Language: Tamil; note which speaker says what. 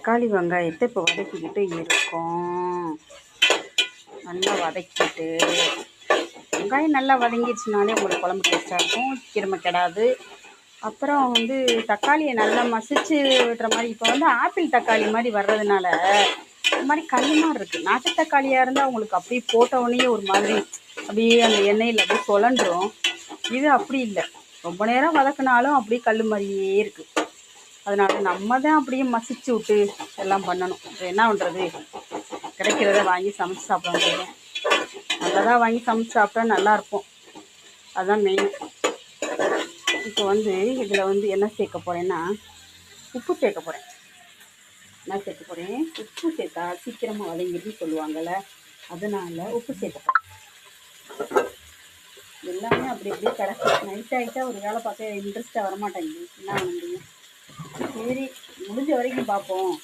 Speaker 1: தக்காளி வெங்காயத்தை இப்போ வதக்கிக்கிட்டு இருக்கோம். நல்லா வதக்கிட்டு வெங்காயம் நல்லா வதங்கிடுச்சுனாலே உங்களுக்கு குழம்பு டேஸ்ட்டாக இருக்கும், சீக்கிரமாக கெடாது. அப்புறம் தக்காளியை நல்லா மசிச்சு விடுற மாதிரி. இப்போ ஆப்பிள் தக்காளி மாதிரி வர்றதுனால ஒரு மாதிரி கல் மாதிரி இருக்குது. நாட்டு தக்காளியாக இருந்தால் உங்களுக்கு அப்படியே போட்டவுடனே ஒரு மாதிரி அப்படியே அந்த எண்ணெயில் அப்படியே சுழன்றும். இது அப்படி இல்லை, ரொம்ப நேரம் வதக்கினாலும் அப்படியே கல் மாதிரியே இருக்குது. அதனால நம்ம தான் அப்படியே மசிச்சு விட்டு எல்லாம் பண்ணணும். என்ன பண்ணுறது, கிடைக்கிறத வாங்கி சமைச்சு சாப்பிட முடியும். நல்லதாக வாங்கி சமைச்சு சாப்பிட்டா நல்லாயிருக்கும், அதுதான் மெயின். இப்போ இதில் என்ன சேர்க்க போகிறேன்னா உப்பு சேர்க்க போகிறேன். என்ன சேர்க்க போகிறேன், உப்பு சேர்த்தா சீக்கிரமாக வதங்கிடுன்னு சொல்லுவாங்கள்ல, அதனால் உப்பு சேர்க்க போகிறேன். எல்லாமே அப்படி அப்படியே கிடக்கு. நைட் ஆகிட்டா ஒரு வேலை பார்க்க இன்ட்ரெஸ்ட்டாக வரமாட்டேங்குது. என்ன பண்ண முடியும், சரி முடிஞ்ச வரைக்கும் பார்ப்போம்.